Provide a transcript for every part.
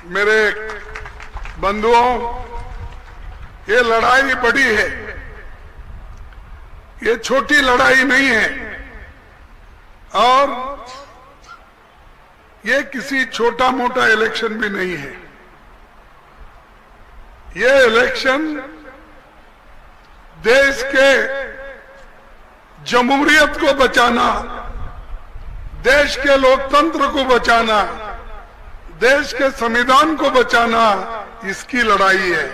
मेरे बंधुओं, ये लड़ाई बड़ी है, ये छोटी लड़ाई नहीं है और ये किसी छोटा मोटा इलेक्शन भी नहीं है। ये इलेक्शन देश के जमहूरियत को बचाना, देश के लोकतंत्र को बचाना, देश के संविधान को बचाना, इसकी लड़ाई है।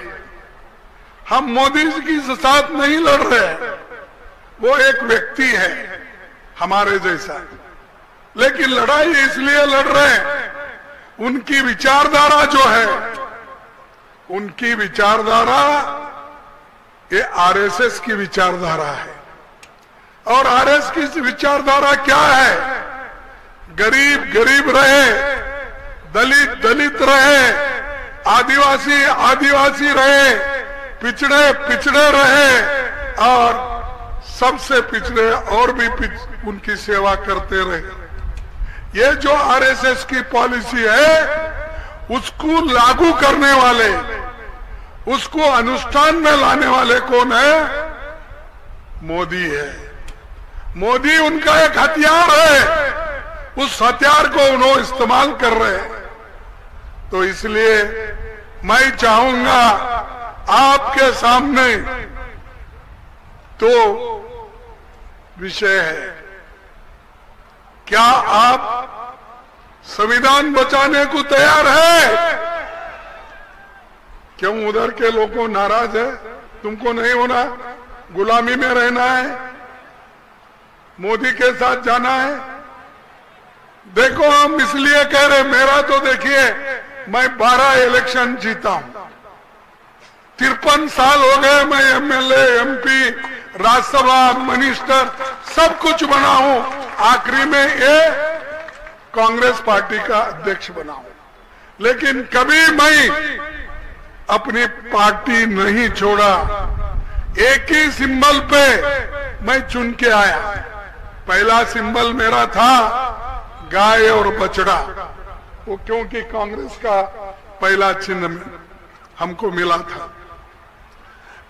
हम मोदी जी के साथ नहीं लड़ रहे, वो एक व्यक्ति है हमारे जैसा, लेकिन लड़ाई इसलिए लड़ रहे हैं, उनकी विचारधारा जो है, उनकी विचारधारा ये आरएसएस की विचारधारा है। और आरएसएस की विचारधारा क्या है? गरीब गरीब रहे, दलित दलित रहे, आदिवासी आदिवासी रहे, पिछड़े पिछड़े रहे और सबसे पिछड़े और भी उनकी सेवा करते रहे। ये जो आरएसएस की पॉलिसी है, उसको लागू करने वाले, उसको अनुष्ठान में लाने वाले कौन है? मोदी है। मोदी उनका एक हथियार है, उस हथियार को उन्होंने इस्तेमाल कर रहे हैं। तो इसलिए मैं चाहूंगा आपके सामने तो विषय है, क्या आप संविधान बचाने को तैयार है? क्यों उधर के लोग नाराज है? तुमको नहीं होना, गुलामी में रहना है, मोदी के साथ जाना है। देखो, हम इसलिए कह रहे, मेरा तो देखिए, मैं 12 इलेक्शन जीता हूं, 53 साल हो गए, मैं एमएलए, एमपी, राज्यसभा, मिनिस्टर सब कुछ बना हूं, आखिरी में ये कांग्रेस पार्टी का अध्यक्ष बना हूं। लेकिन कभी मैं अपनी पार्टी नहीं छोड़ा, एक ही सिंबल पे मैं चुन के आया। पहला सिंबल मेरा था गाय और बछड़ा, वो क्योंकि कांग्रेस का पहला चिन्ह हमको मिला था।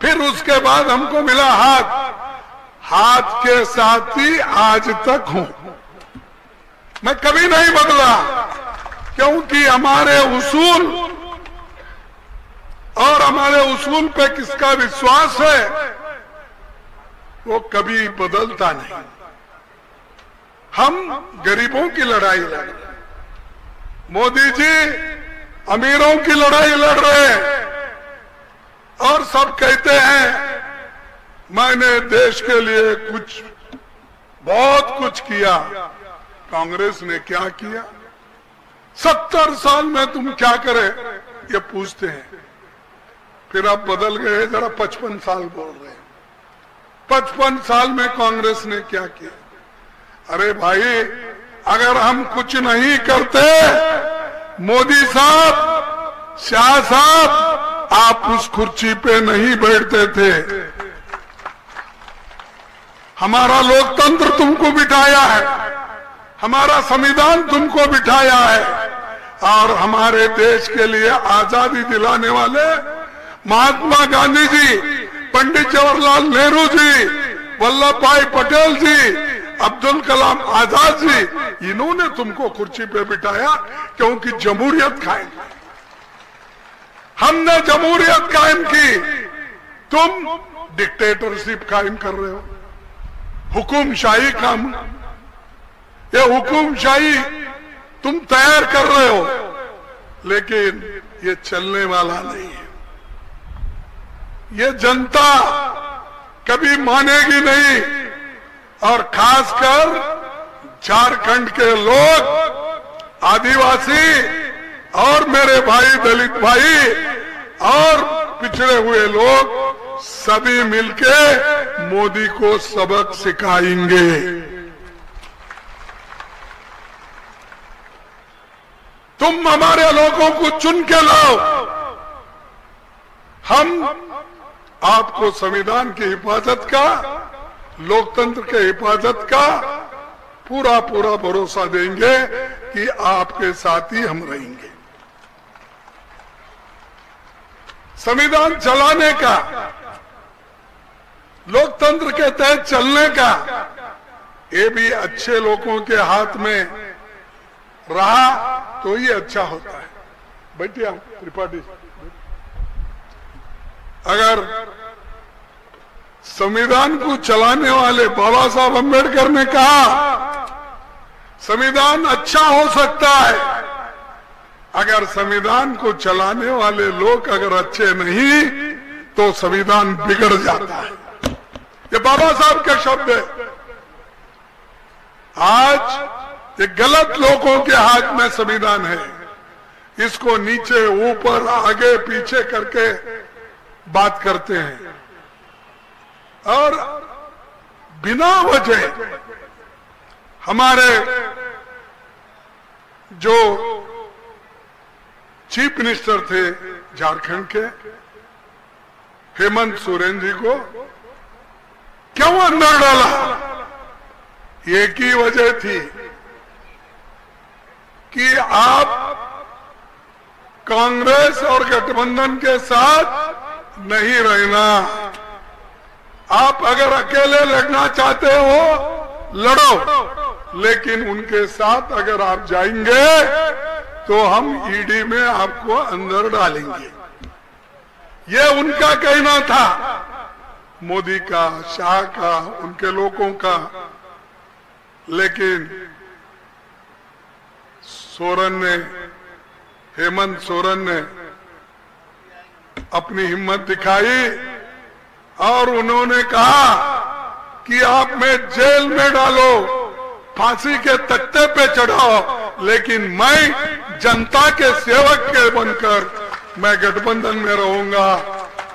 फिर उसके बाद हमको मिला हाथ, हाथ के साथ ही आज तक हूं, मैं कभी नहीं बदला, क्योंकि हमारे उसूल और हमारे उसूल पे किसका विश्वास है, वो कभी बदलता नहीं। हम गरीबों की लड़ाई लड़ रहे हैं, मोदी जी अमीरों की लड़ाई लड़ रहे हैं। और सब कहते हैं मैंने देश के लिए कुछ बहुत कुछ किया। कांग्रेस ने क्या किया? 70 साल में तुम क्या करे, ये पूछते हैं। फिर आप बदल गए, जरा 55 साल बोल रहे हैं। 55 साल में कांग्रेस ने क्या किया? अरे भाई, अगर हम कुछ नहीं करते, मोदी साहब, शाह साहब, आप उस कुर्सी पे नहीं बैठते थे। हमारा लोकतंत्र तुमको बिठाया है, हमारा संविधान तुमको बिठाया है, और हमारे देश के लिए आजादी दिलाने वाले महात्मा गांधी जी, पंडित जवाहरलाल नेहरू जी, वल्लभ भाई पटेल जी, अब्दुल कलाम आजाद जी, इन्होंने तुमको कुर्सी पे बिठाया, क्योंकि जमहूरियत कायम की। हमने जमहूरियत कायम की, तुम डिक्टेटरशिप कायम कर रहे हो, हुकुमशाही काम, ये हुकुमशाही तुम तैयार कर रहे हो, लेकिन ये चलने वाला नहीं है। ये जनता कभी मानेगी नहीं, और खासकर झारखंड के लोग, आदिवासी और मेरे भाई दलित भाई और पिछड़े हुए लोग सभी मिलके मोदी को सबक सिखाएंगे। तुम हमारे लोगों को चुन के लाओ, हम आपको संविधान की हिफाजत का, लोकतंत्र के हिफाजत का पूरा पूरा भरोसा देंगे कि आपके साथ ही हम रहेंगे। संविधान चलाने का, लोकतंत्र के तहत चलने का, ये भी अच्छे लोगों के हाथ में रहा तो ही अच्छा होता है। बैठिए आप त्रिपाठी। अगर संविधान को चलाने वाले बाबा साहब अम्बेडकर ने कहा संविधान अच्छा हो सकता है, अगर संविधान को चलाने वाले लोग अगर अच्छे नहीं तो संविधान बिगड़ जाता है। ये बाबा साहब के शब्द है। आज ये गलत लोगों के हाथ में संविधान है, इसको नीचे ऊपर आगे पीछे करके बात करते हैं और बिना वजह हमारे जो चीफ मिनिस्टर थे झारखंड के हेमंत सोरेन जी को क्यों अंदर डाला? एक ही वजह थी कि आप कांग्रेस और गठबंधन के साथ नहीं रहना। आप अगर अकेले लड़ना चाहते हो लड़ो, लेकिन उनके साथ अगर आप जाएंगे तो हम ईडी में आपको अंदर डालेंगे। ये उनका कहना था, मोदी का, शाह का, उनके लोगों का। लेकिन हेमंत सोरेन ने अपनी हिम्मत दिखाई और उन्होंने कहा कि आप मैं जेल में डालो, फांसी के तख्ते पे चढ़ाओ, लेकिन मैं जनता के सेवक के बनकर मैं गठबंधन में रहूंगा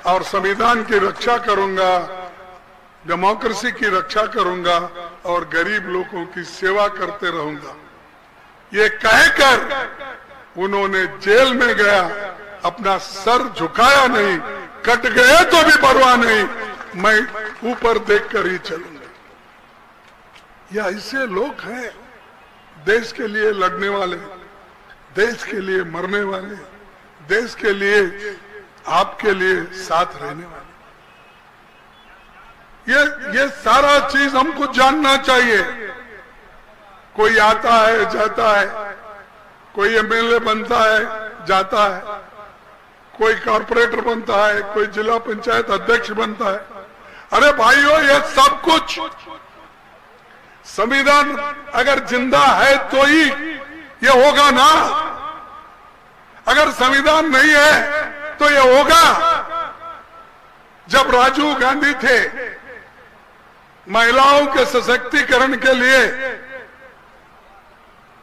और संविधान की रक्षा करूंगा, डेमोक्रेसी की रक्षा करूंगा और गरीब लोगों की सेवा करते रहूंगा। ये कहकर उन्होंने जेल में गया, अपना सर झुकाया नहीं, कट गए तो भी परवाह नहीं, मैं ऊपर देखकर ही चलूंगा। ये ऐसे लोग हैं देश के लिए लड़ने वाले, देश के लिए मरने वाले, देश के लिए आपके लिए साथ रहने वाले। ये सारा चीज हमको जानना चाहिए। कोई आता है जाता है, कोई एमएलए बनता है जाता है, कोई कॉर्पोरेटर बनता है, कोई जिला पंचायत अध्यक्ष बनता है। अरे भाइयों, ये सब कुछ संविधान अगर जिंदा है तो ही ये होगा ना। अगर संविधान नहीं है तो ये होगा। जब राजीव गांधी थे महिलाओं के सशक्तिकरण के लिए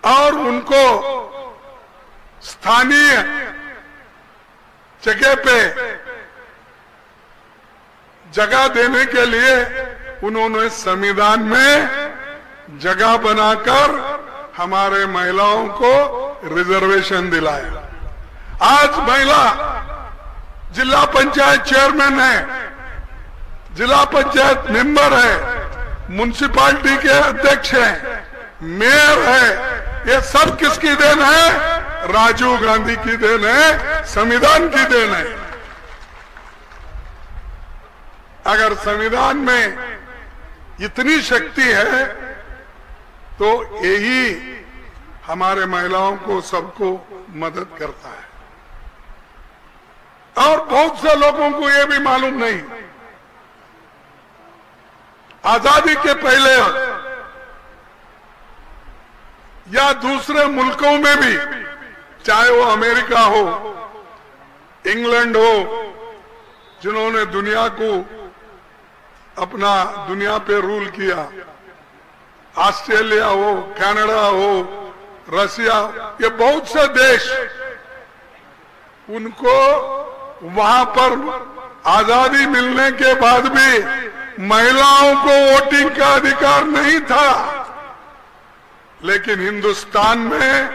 और उनको स्थानीय जगह पे जगह देने के लिए उन्होंने संविधान में जगह बनाकर हमारे महिलाओं को रिजर्वेशन दिलाया। आज महिला जिला पंचायत चेयरमैन है, जिला पंचायत मेंबर है, म्युनिसिपालिटी के अध्यक्ष हैं, मेयर है। ये सब किसकी देन है? राजीव गांधी की देन है, संविधान की देन है। अगर संविधान में इतनी शक्ति है तो यही हमारे महिलाओं को सबको मदद करता है। और बहुत से लोगों को ये भी मालूम नहीं, आजादी के पहले या दूसरे मुल्कों में भी, चाहे वो अमेरिका हो, इंग्लैंड हो, जिन्होंने दुनिया को अपना दुनिया पे रूल किया, ऑस्ट्रेलिया हो, कनाडा हो, रसिया, ये बहुत से देश, उनको वहां पर आजादी मिलने के बाद भी महिलाओं को वोटिंग का अधिकार नहीं था। लेकिन हिंदुस्तान में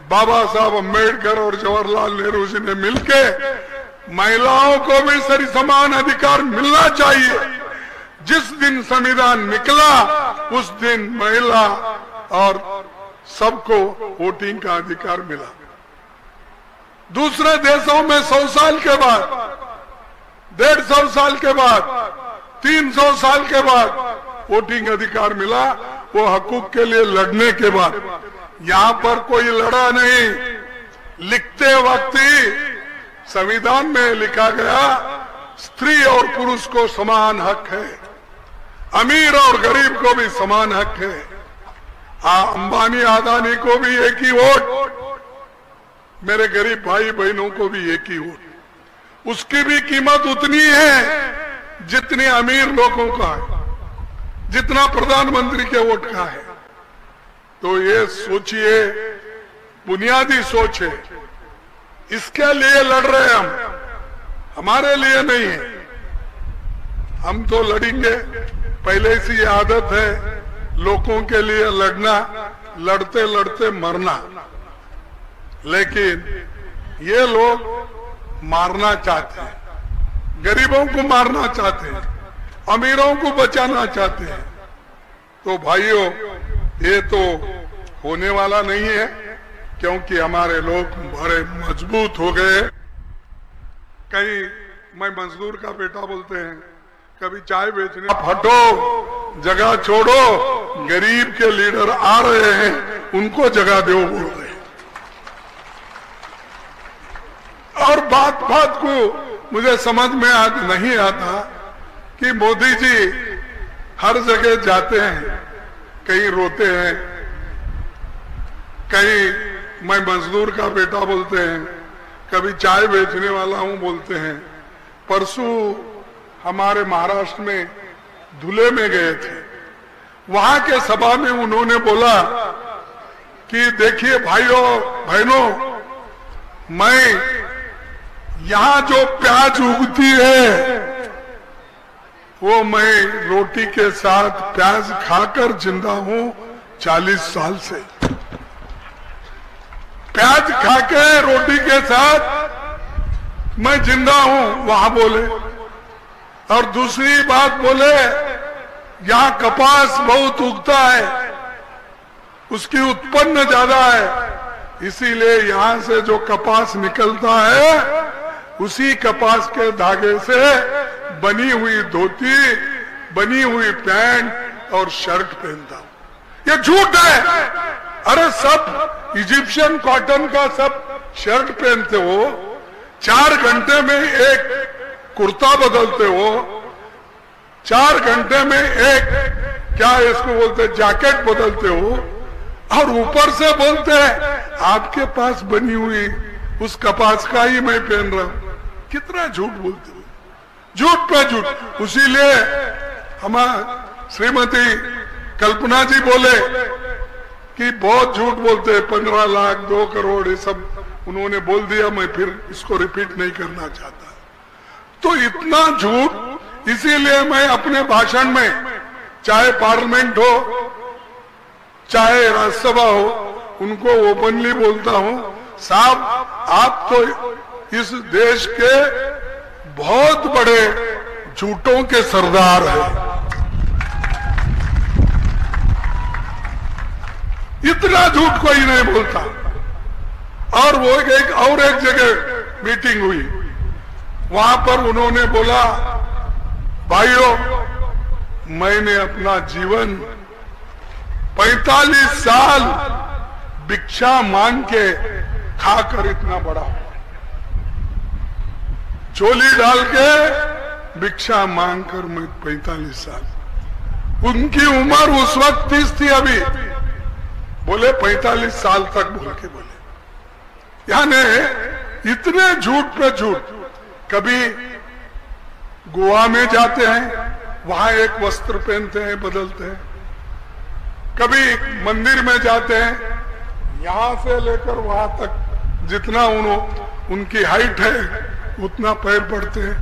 बाबा साहब अम्बेडकर और जवाहरलाल नेहरू जी ने मिलके महिलाओं को भी सरी समान अधिकार मिलना चाहिए। जिस दिन संविधान निकला उस दिन महिला और सबको वोटिंग का अधिकार मिला। दूसरे देशों में 100 साल के बाद 150 साल के बाद, 300 साल के बाद वोटिंग अधिकार मिला, वो हकूक के लिए लड़ने के बाद। यहाँ पर कोई लड़ा नहीं। लिखते वक्त ही संविधान में लिखा गया स्त्री और पुरुष को समान हक है, अमीर और गरीब को भी समान हक है, अंबानी अदानी को भी एक ही वोट, मेरे गरीब भाई बहनों को भी एक ही वोट। उसकी भी कीमत उतनी है जितनी अमीर लोगों का है, जितना प्रधानमंत्री के वोट का है। तो ये सोचिए, बुनियादी सोच है, इसके लिए लड़ रहे हैं हम, हमारे लिए नहीं है। हम तो लड़ेंगे, पहले से ये आदत है लोगों के लिए लड़ना, लड़ते लड़ते मरना। लेकिन ये लोग मारना चाहते हैं, गरीबों को मारना चाहते हैं, अमीरों को बचाना चाहते हैं। तो भाइयों, ये तो होने वाला नहीं है, क्योंकि हमारे लोग बड़े मजबूत हो गए। कहीं मैं मजदूर का बेटा बोलते हैं, कभी चाय बेचने, आप हटो, जगह छोड़ो, गरीब के लीडर आ रहे हैं, उनको जगह दो बोल रहे हैं। और बात बात को मुझे समझ में नहीं आता कि मोदी जी हर जगह जाते हैं, कहीं रोते हैं, कहीं मैं मजदूर का बेटा बोलते हैं, कभी चाय बेचने वाला हूं बोलते हैं। परसों हमारे महाराष्ट्र में धुले में गए थे, वहां के सभा में उन्होंने बोला कि देखिए भाइयों बहनों, मैं यहां जो प्याज उगती है वो मैं रोटी के साथ प्याज खाकर जिंदा हूं 40 साल से। प्याज खाके रोटी के साथ मैं जिंदा हूं, वहां बोले। और दूसरी बात बोले, यहां कपास बहुत उगता है, उसकी उत्पन्न ज्यादा है, इसीलिए यहां से जो कपास निकलता है उसी कपास के धागे से बनी हुई धोती, बनी हुई पैंट और शर्ट पहनता हूं। ये झूठ है। अरे सब इजिप्शियन कॉटन का सब शर्ट पहनते हो, 4 घंटे में एक कुर्ता बदलते हो, 4 घंटे में एक क्या इसको बोलते जैकेट बदलते हो, और ऊपर से बोलते हैं आपके पास बनी हुई उस कपास का ही मैं पहन रहा हूं। कितना झूठ बोलते हो, झूठ पे झूठ। उसीलिए हम श्रीमती कल्पना जी बोले कि बहुत झूठ बोलते हैं, 15 लाख 2 करोड़ ये सब उन्होंने बोल दिया, मैं फिर इसको रिपीट नहीं करना चाहता। तो इतना झूठ, इसीलिए मैं अपने भाषण में, चाहे पार्लियामेंट हो चाहे राज्यसभा हो, उनको ओपनली बोलता हूं, साहब आप तो इस देश के बहुत बड़े झूठों के सरदार हैं। इतना झूठ कोई नहीं बोलता। और वो एक जगह मीटिंग हुई, वहां पर उन्होंने बोला, भाइयों मैंने अपना जीवन 45 साल भिक्षा मांग के खाकर इतना बड़ा हुआ, चोली डाल के भिक्षा मांगकर मैं 45 साल। उनकी उम्र उस वक्त 30 थी, अभी बोले 45 साल तक बोल के बोले। यानी इतने झूठ पे झूठ। कभी गोवा में जाते हैं, वहां एक वस्त्र पहनते हैं, बदलते हैं। कभी मंदिर में जाते हैं, यहां से लेकर वहां तक जितना उनकी हाइट है उतना पैर पड़ते हैं।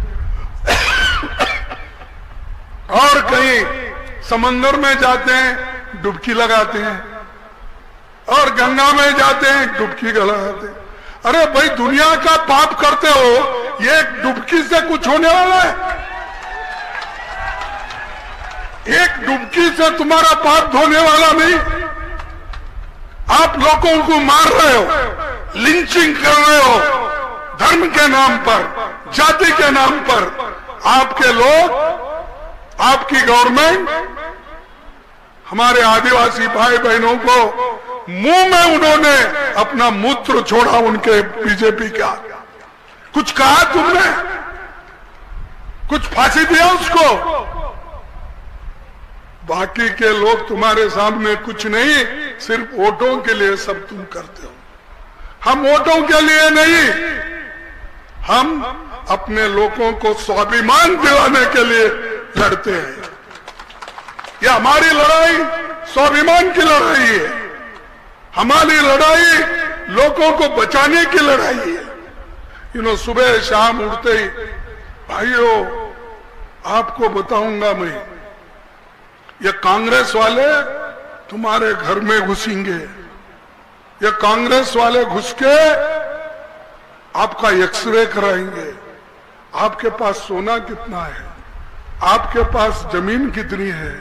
और कहीं समंदर में जाते हैं, डुबकी लगाते हैं, और गंगा में जाते हैं, डुबकी लगाते हैं। अरे भाई दुनिया का पाप करते हो, ये डुबकी से कुछ होने वाला है? एक डुबकी से तुम्हारा पाप धोने वाला नहीं। आप लोगों को मार रहे हो, लिंचिंग कर रहे हो, धर्म के नाम पर, जाति के नाम पर, आपके लोग, आपकी गवर्नमेंट हमारे आदिवासी भाई बहनों को मुंह में उन्होंने अपना मूत्र छोड़ा, उनके बीजेपी का कुछ कहा तुमने, कुछ फांसी दिया उसको। बाकी के लोग तुम्हारे सामने कुछ नहीं, सिर्फ वोटों के लिए सब तुम करते हो। हम वोटों के लिए नहीं, हम अपने लोगों को स्वाभिमान दिलाने के लिए लड़ते हैं। यह हमारी लड़ाई स्वाभिमान की लड़ाई है, हमारी लड़ाई लोगों को बचाने की लड़ाई है। सुबह शाम उठते ही भाइयों आपको बताऊंगा मैं, ये कांग्रेस वाले तुम्हारे घर में घुसेंगे, ये कांग्रेस वाले घुस के आपका एक्सरे कराएंगे, आपके पास सोना कितना है, आपके पास जमीन कितनी है,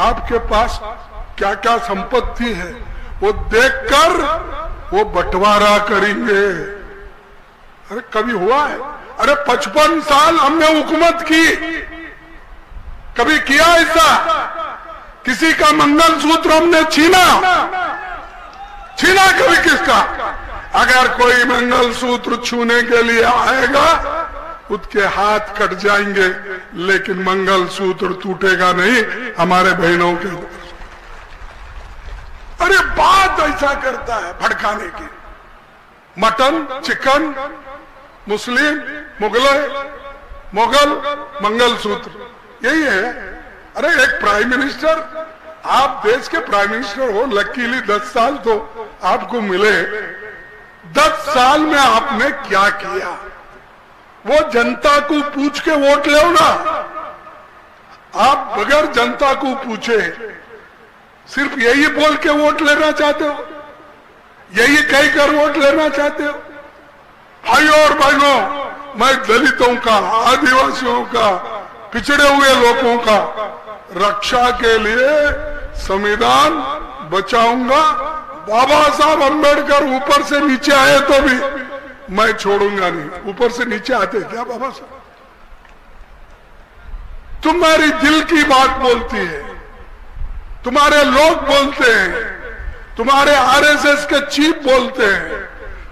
आपके पास क्या क्या संपत्ति है, वो देखकर वो बंटवारा करेंगे। अरे कभी हुआ है? अरे 55 साल हमने हुकूमत की, कभी किया ऐसा? किसी का मंगलसूत्र हमने छीना कभी किसका? अगर कोई मंगलसूत्र छूने के लिए आएगा उसके हाथ कट जाएंगे, लेकिन मंगलसूत्र टूटेगा नहीं हमारे बहनों के। अरे बात ऐसा करता है भड़काने की, मटन चिकन मुस्लिम मुगल मंगलसूत्र यही है। अरे एक प्राइम मिनिस्टर, आप देश के प्राइम मिनिस्टर हो, लकीली 10 साल तो आपको मिले। 10 साल में आपने क्या किया? वो जनता को पूछ के वोट ले ना, आप बगैर जनता को पूछे सिर्फ यही बोल के वोट लेना चाहते हो, यही कहकर वोट लेना चाहते हो। भाइयों और बहनों, मैं दलितों का, आदिवासियों का, पिछड़े हुए लोगों का रक्षा के लिए संविधान बचाऊंगा। बाबा साहब अम्बेडकर ऊपर से नीचे आए तो भी मैं छोड़ूंगा नहीं। ऊपर से नीचे आते क्या बाबा साहब? तुम्हारी दिल की बात बोलती है, तुम्हारे लोग बोलते हैं, तुम्हारे आरएसएस के चीफ बोलते हैं,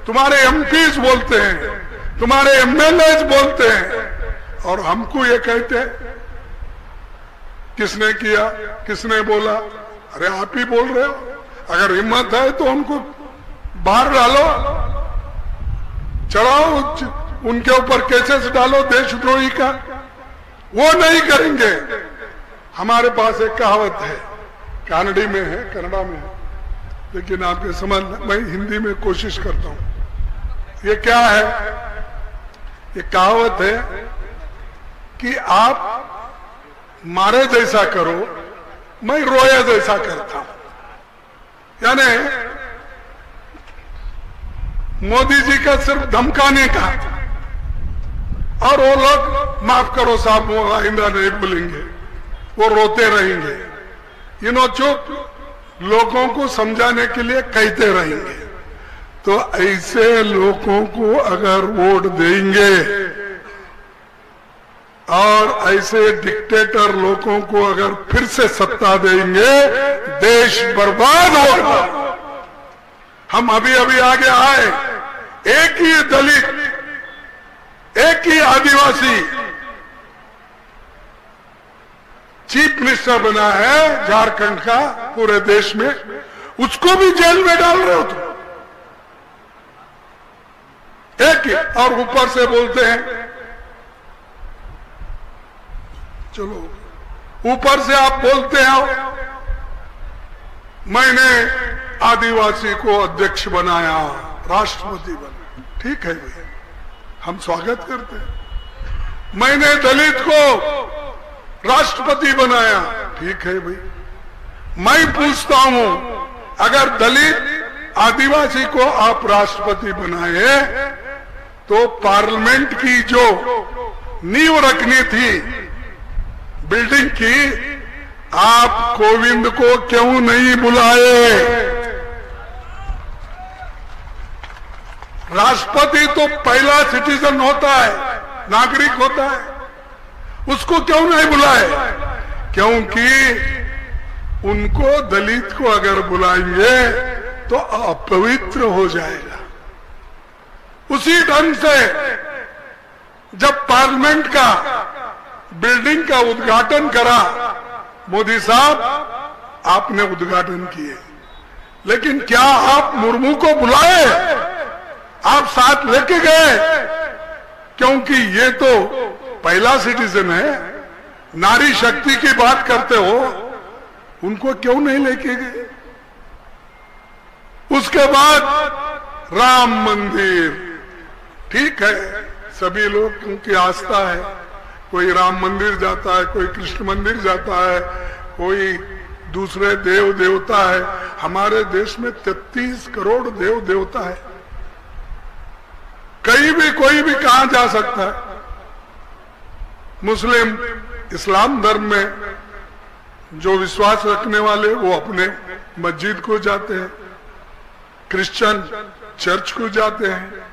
तुम्हारे एमपीज बोलते हैं, तुम्हारे एमएलए बोलते हैं, और हमको ये कहते हैं किसने किया, किसने बोला? अरे आप ही बोल रहे हो। अगर हिम्मत है तो उनको बाहर डालो, चढ़ाओ, उनके ऊपर केसेस डालो देशद्रोही का। वो नहीं करेंगे। हमारे पास एक कहावत है, कन्नड़ी में है, कन्नड़ा में है, लेकिन आपके समझ, मैं हिंदी में कोशिश करता हूं। ये क्या है? ये कहावत है कि आप मारे जैसा करो, मैं रोया जैसा करता हूं। यानी मोदी जी का सिर्फ धमकाने का, और वो लोग माफ करो साहब वो आइंदा नहीं बोलेंगे, वो रोते रहेंगे। चुप लोगों को समझाने के लिए कहते रहेंगे। तो ऐसे लोगों को अगर वोट देंगे और ऐसे डिक्टेटर लोगों को अगर फिर से सत्ता देंगे, देश बर्बाद होगा। हम अभी अभी आगे आए, एक ही दलित, एक ही आदिवासी चीफ मिनिस्टर बना है झारखंड का पूरे देश में, उसको भी जेल में डाल रहे हो तुम। एक ही, और ऊपर से बोलते हैं, चलो ऊपर से आप बोलते हैं मैंने आदिवासी को अध्यक्ष बनाया, राष्ट्रपति बनाया। ठीक है भाई, हम स्वागत करते हैं। मैंने दलित को राष्ट्रपति बनाया, ठीक है भाई। मैं पूछता हूं, अगर दलित आदिवासी को आप राष्ट्रपति बनाए तो पार्लियामेंट की जो नींव रखनी थी बिल्डिंग की, आप कोविंद को क्यों नहीं बुलाए? राष्ट्रपति तो पहला सिटीजन होता है, नागरिक होता है। उसको क्यों नहीं बुलाए? क्योंकि उनको, दलित को अगर बुलाएंगे तो अपवित्र हो जाएगा। उसी ढंग से जब पार्लियामेंट का बिल्डिंग का उद्घाटन करा मोदी साहब, आपने उद्घाटन किए, लेकिन क्या आप मुर्मू को बुलाए? आप साथ लेके गए? क्योंकि ये तो पहला सिटीजन है, नारी शक्ति की बात करते हो, उनको क्यों नहीं लेके गए? उसके बाद राम मंदिर, ठीक है, सभी लोग क्योंकि आस्था है, कोई राम मंदिर जाता है, कोई कृष्ण मंदिर जाता है, कोई दूसरे देव देवता है। हमारे देश में 33 करोड़ देव देवता है, कहीं भी कोई भी कहां जा सकता है। मुस्लिम इस्लाम धर्म में जो विश्वास रखने वाले वो अपने मस्जिद को जाते हैं, क्रिश्चियन चर्च को जाते हैं,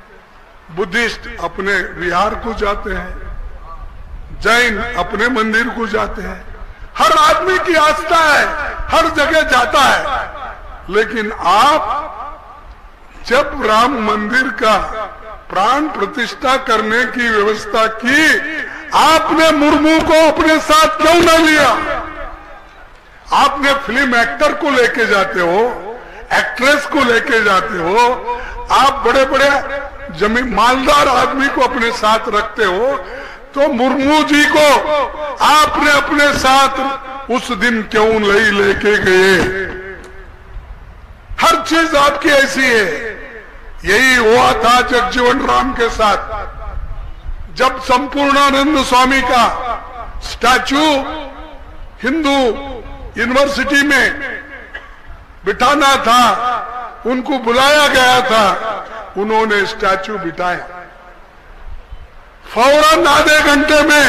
बुद्धिस्ट अपने विहार को जाते हैं, जैन अपने मंदिर को जाते हैं। हर आदमी की आस्था है, हर जगह जाता है। लेकिन आप जब राम मंदिर का प्राण प्रतिष्ठा करने की व्यवस्था की, आपने मुर्मू को अपने साथ क्यों न लिया? आपने फिल्म एक्टर को लेके जाते हो, एक्ट्रेस को लेके जाते हो, आप बड़े बड़े जमीन मालदार आदमी को अपने साथ रखते हो, तो मुर्मू जी को आपने अपने साथ उस दिन क्यों नहीं लेके गए? हर चीज आपकी ऐसी है। यही हुआ था जगजीवन राम के साथ। जब संपूर्णानंद स्वामी का स्टैचू हिंदू यूनिवर्सिटी में बिठाना था, उनको बुलाया गया था, उन्होंने स्टैचू बिठाया। फौरन आधे घंटे में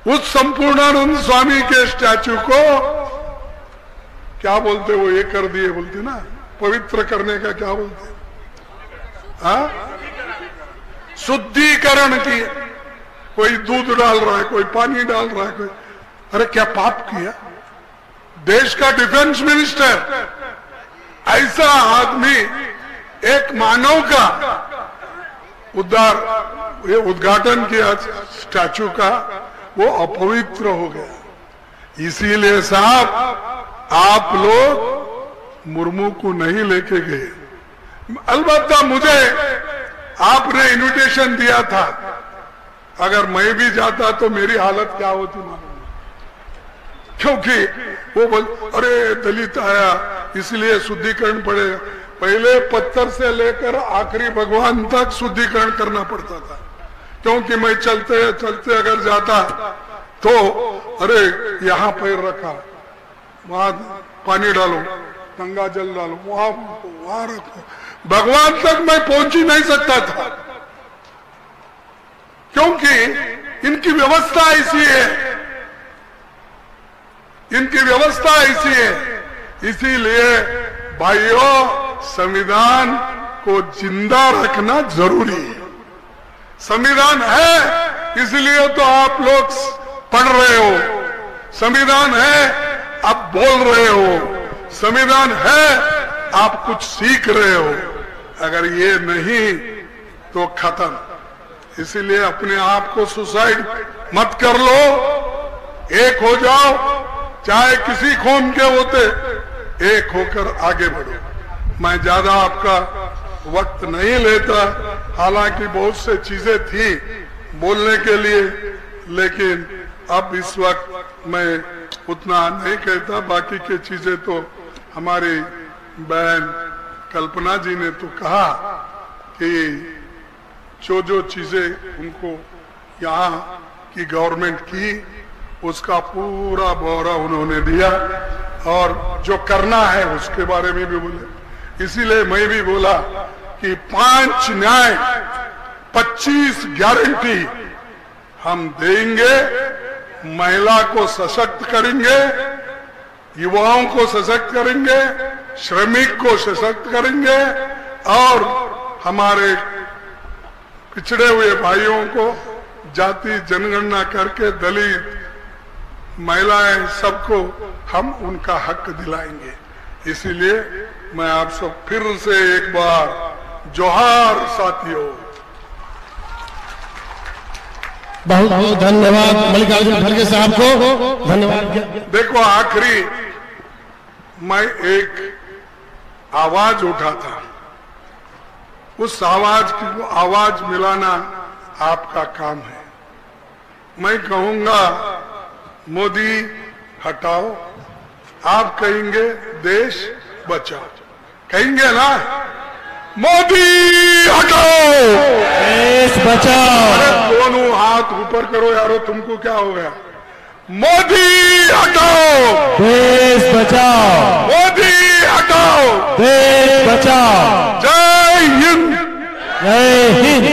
उस संपूर्णानंद स्वामी के स्टैचू को क्या बोलते, वो ये कर दिए, बोलते ना, पवित्र करने का क्या बोलते, शुद्धिकरण की। कोई दूध डाल रहा है, कोई पानी डाल रहा है, कोई, अरे क्या पाप किया? देश का डिफेंस मिनिस्टर, ऐसा आदमी, एक मानव का ये उद्घाटन किया स्टैचू का, वो अपवित्र हो गया। इसीलिए साहब आप लोग मुर्मू को नहीं लेके गए। अलबत्ता मुझे आपने इनविटेशन दिया था, अगर मैं भी जाता तो मेरी हालत क्या होती मालूम? क्योंकि वो बोल, अरे दलित आया इसलिए शुद्धिकरण पड़ेगा। पहले पत्थर से लेकर आखिरी भगवान तक शुद्धिकरण करना पड़ता था, क्योंकि मैं चलते चलते अगर जाता तो अरे यहाँ पैर रखा, वहां पानी डालो, गंगा जल डालो, वहां रखो, भगवान तक मैं पहुंच ही नहीं सकता था, क्योंकि इनकी व्यवस्था ऐसी है, इनकी व्यवस्था ऐसी है। इसीलिए भाइयों, संविधान को जिंदा रखना जरूरी है। संविधान है इसलिए तो आप लोग पढ़ रहे हो, संविधान है आप बोल रहे हो, संविधान है आप कुछ सीख रहे हो। अगर ये नहीं तो खत्म। इसीलिए अपने आप को सुसाइड मत कर लो, एक हो जाओ, चाहे किसी कौम के होते, एक होकर आगे बढ़ो। मैं ज्यादा आपका वक्त नहीं लेता, हालांकि बहुत से चीजें थी बोलने के लिए, लेकिन अब इस वक्त मैं उतना नहीं कहता। बाकी की चीजें तो हमारी बहन कल्पना जी ने तो कहा कि जो चीजें उनको यहाँ की गवर्नमेंट की उसका पूरा ब्यौरा उन्होंने दिया, और जो करना है उसके बारे में भी बोले। इसीलिए मैं भी बोला कि 5 न्याय 25 गारंटी हम देंगे, महिला को सशक्त करेंगे, युवाओं को सशक्त करेंगे, श्रमिक को सशक्त करेंगे, और हमारे पिछड़े हुए भाइयों को, जाति जनगणना करके दलित महिलाएं सबको हम उनका हक दिलाएंगे। इसीलिए मैं आप सब फिर से एक बार जोहार साथियों। बहुत बहुत धन्यवाद मल्लिकार्जुन खड़गे साहब को, धन्यवाद। देखो आखिरी मैं एक आवाज उठा था, उस आवाज को आवाज मिलाना आपका काम है। मैं कहूंगा मोदी हटाओ, आप कहेंगे देश बचाओ, कहेंगे ना? मोदी हटाओ देश बचाओ। अरे दोनों हाथ ऊपर करो यारो, तुमको क्या हो गया? मोदी हटाओ देश बचाओ, मोदी हटाओ देश बचाओ। जय हिंद, जय हिंद,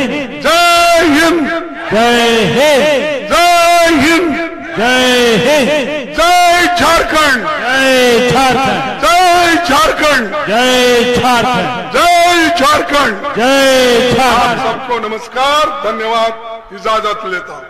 जय हिंद, जय हिंद, जय हिंद, जय हिंद, जय झारखंड, जय झारखंड, जय झारखंड, जय झारखंड, जय झारखंड, जय आप झारखंड। सबको नमस्कार, धन्यवाद, इजाजत लेता हूं।